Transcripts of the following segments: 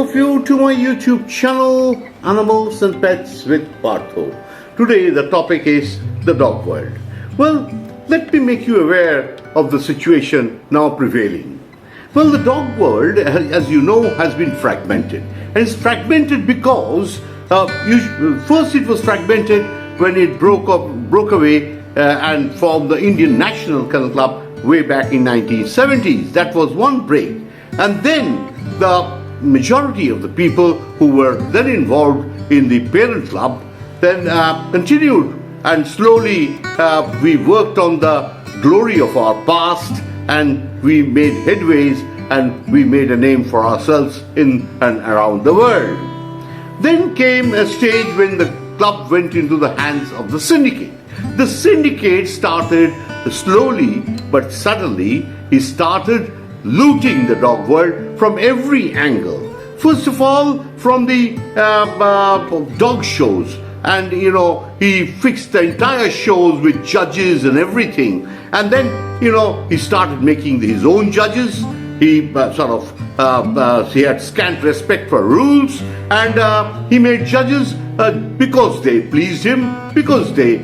of you to my YouTube channel, Animals and Pets with Partha. Today the topic is the dog world. Well, let me make you aware of the situation now prevailing. Well, the dog world, as you know, has been fragmented. And it's fragmented because first it was fragmented when it broke away and formed the Indian National Kennel Club way back in 1970s. That was one break. And then the majority of the people who were then involved in the parent club then continued, and slowly we worked on the glory of our past, and we made headways, and we made a name for ourselves in and around the world. Then came a stage when the club went into the hands of the syndicate. The syndicate started slowly but suddenly. He started looting the dog world from every angle. First of all, from the dog shows, and he fixed the entire shows with judges and everything. And then he started making his own judges. He he had scant respect for rules, and he made judges because they pleased him, because they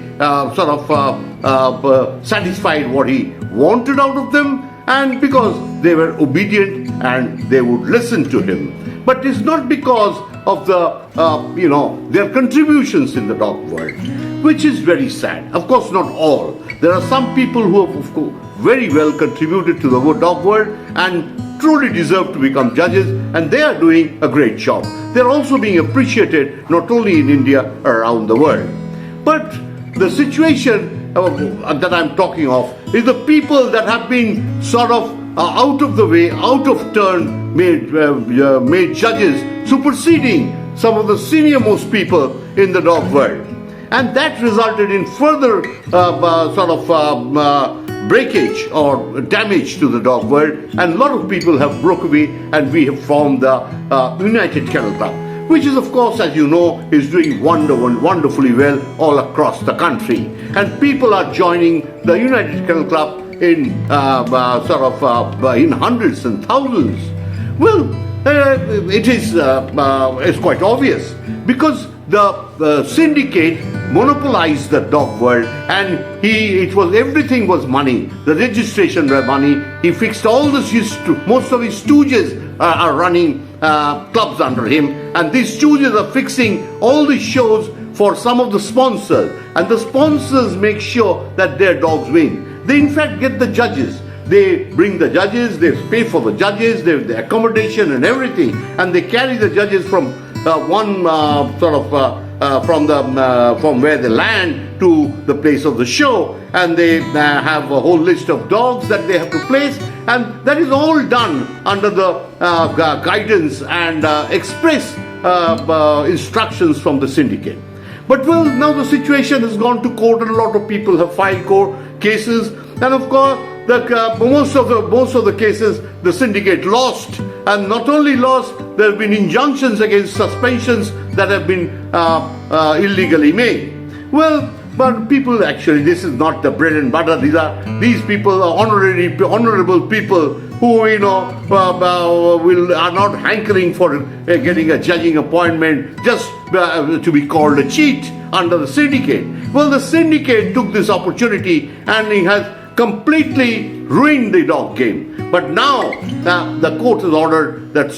satisfied what he wanted out of them, and because they were obedient and they would listen to him. But it's not because of their contributions in the dog world, which is very sad. Of course, not all. There are some people who have, of course, very well contributed to the dog world and truly deserve to become judges, and they are doing a great job. They're also being appreciated not only in India, around the world. But the situation that I'm talking of is the people that have been out of the way, out of turn, made judges, superseding some of the senior-most people in the dog world. And that resulted in further breakage or damage to the dog world, and a lot of people have broke away, and we have formed the United Kennel Club, which is, of course, as you know, is doing wonderfully well all across the country. And people are joining the United Kennel Club in hundreds and thousands. Well, it's quite obvious, because the syndicate monopolized the dog world, and everything was money. The registration was money. He fixed all this. Most of his stooges are running clubs under him, and these stooges are fixing all the shows for some of the sponsors, and the sponsors make sure that their dogs win. They in fact get the judges. They bring the judges, they pay for the judges, the accommodation and everything, and they carry the judges from from where they land to the place of the show, and they have a whole list of dogs that they have to place, and that is all done under the guidance and express instructions from the syndicate. But well, now the situation has gone to court, and a lot of people have filed court cases, and of course most of the cases the syndicate lost, and not only lost, there have been injunctions against suspensions that have been illegally made. Well, but people, actually, this is not the bread and butter. These people are honorable people who are not hankering for getting a judging appointment just to be called a cheat under the syndicate. Well, the syndicate took this opportunity, and he has completely ruined the dog game. But now the court has ordered that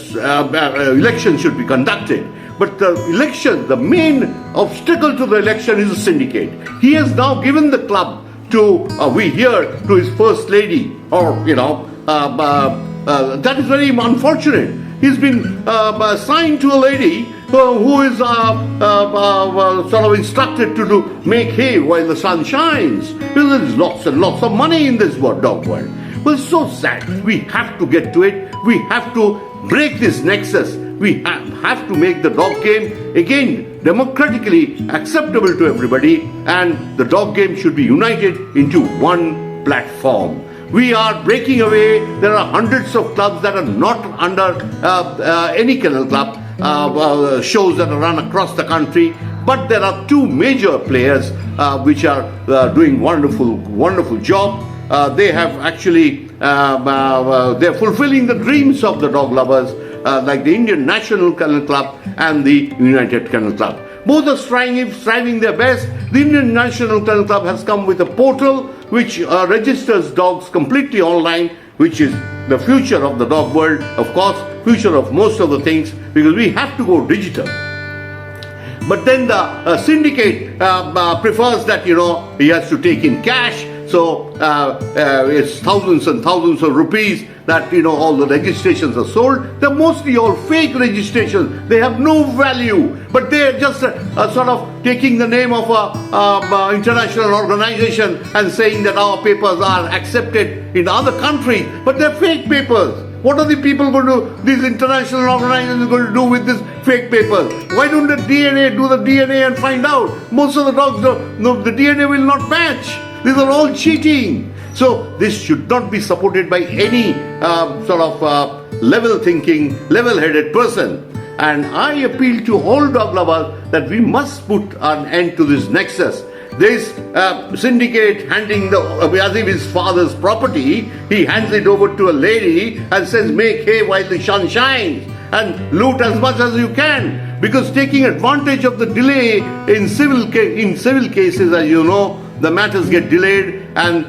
elections should be conducted. But the main obstacle to the election is the syndicate. He has now given the club to his first lady, that is very unfortunate. He's been assigned to a lady who is instructed to make hay while the sun shines. There's lots and lots of money in this dog world. Well, it's so sad. We have to get to it. We have to break this nexus. We have to make the dog game again democratically acceptable to everybody, and the dog game should be united into one platform. We are breaking away. There are hundreds of clubs that are not under any kennel club, shows that are run across the country. But there are two major players which are doing wonderful job. They have actually they're fulfilling the dreams of the dog lovers, like the Indian National Kennel Club and the United Kennel Club. Both are striving their best. The Indian National Kennel Club has come with a portal which registers dogs completely online, which is the future of the dog world, of course, future of most of the things, because we have to go digital. But then the syndicate prefers that, he has to take in cash. So it's thousands and thousands of rupees that, all the registrations are sold. They're mostly all fake registrations. They have no value. But they're just sort of taking the name of a international organization and saying that our papers are accepted in other countries. But they're fake papers. What are the people going to do, these international organizations going to do with this fake papers? Why don't the DNA do the DNA and find out? Most of the dogs, the DNA will not match. These are all cheating. So this should not be supported by any sort of level thinking, level-headed person. And I appeal to all dog lovers that we must put an end to this nexus. This syndicate handing as if his father's property, he hands it over to a lady and says, make hay while the sun shines and loot as much as you can. Because taking advantage of the delay in civil cases, as you know, the matters get delayed, and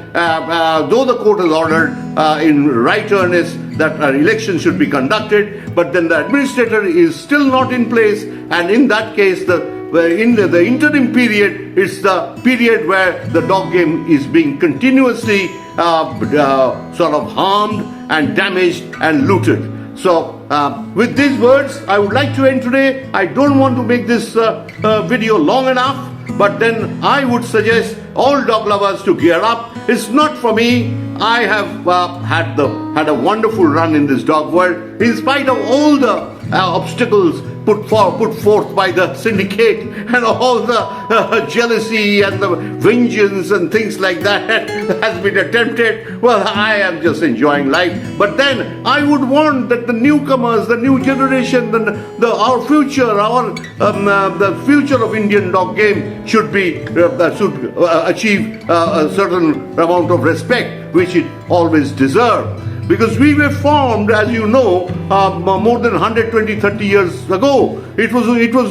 though the court has ordered in right earnest that an election should be conducted, but then the administrator is still not in place, and in that case, in the interim period, it's the period where the dog game is being continuously sort of harmed and damaged and looted. So, with these words, I would like to end today. I don't want to make this video long enough, but then I would suggest all dog lovers to gear up. It's not for me. I have had a wonderful run in this dog world, in spite of all the obstacles put forth by the syndicate and all the jealousy and the vengeance and things like that has been attempted. Well, I am just enjoying life. But then I would want that the newcomers, the new generation, our future, the future of Indian dog game should achieve a certain amount of respect, which it always deserved. Because we were formed, as you know, more than 120-30 years ago. It was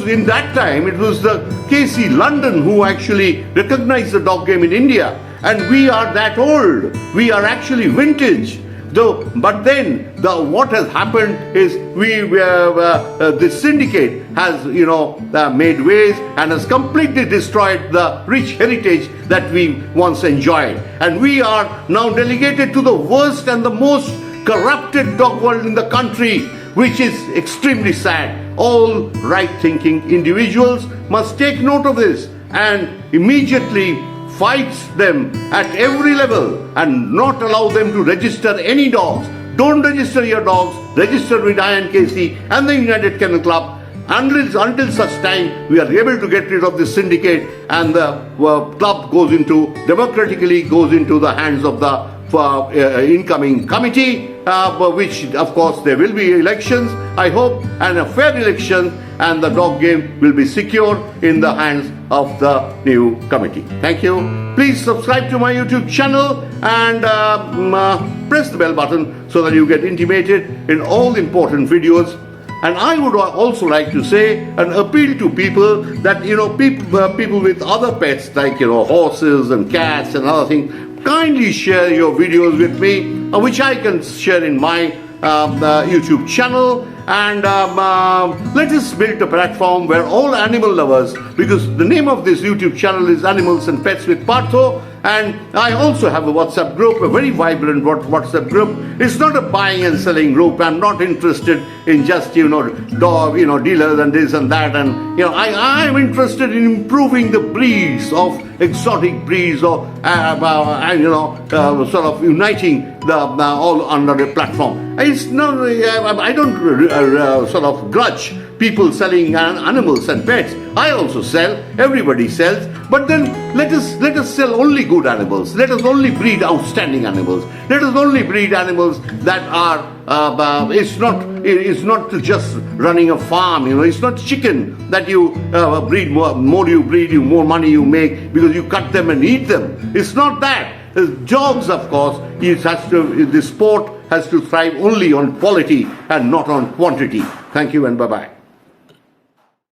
in that time, it was the KC London who actually recognized the dog game in India. And we are that old. We are actually vintage. But then what has happened is the syndicate has made ways and has completely destroyed the rich heritage that we once enjoyed, and we are now delegated to the worst and the most corrupted dog world in the country, which is extremely sad. All right-thinking individuals must take note of this and immediately fights them at every level and not allow them to register any dogs. Don't register your dogs. Register with INKC and the United Kennel Club until such time we are able to get rid of this syndicate and the club democratically goes into the hands of the incoming committee, which of course there will be elections, I hope, and a fair election, and the dog game will be secure in the hands of the new committee. Thank you. Please subscribe to my YouTube channel and press the bell button so that you get intimated in all important videos. And I would also like to say and appeal to people that, people with other pets like, horses and cats and other things, kindly share your videos with me, which I can share in my YouTube channel, and let us build a platform where all animal lovers, because the name of this YouTube channel is Animals and Pets with Partha, and I also have a WhatsApp group, a very vibrant WhatsApp group. It's not a buying and selling group. I'm not interested in just dog dealers and this and that, and I'm interested in improving the breeds of exotic breeds, or sort of uniting all under a platform. It's not. I don't sort of grudge people selling animals and pets. I also sell. Everybody sells. But then let us sell only good animals. Let us only breed outstanding animals. Let us only breed animals that are. It's not just running a farm. It's not chicken that you breed. More you breed, more money you make because you cut them and eat them. It's not that. Dogs, of course, the sport has to thrive only on quality and not on quantity. Thank you and bye-bye.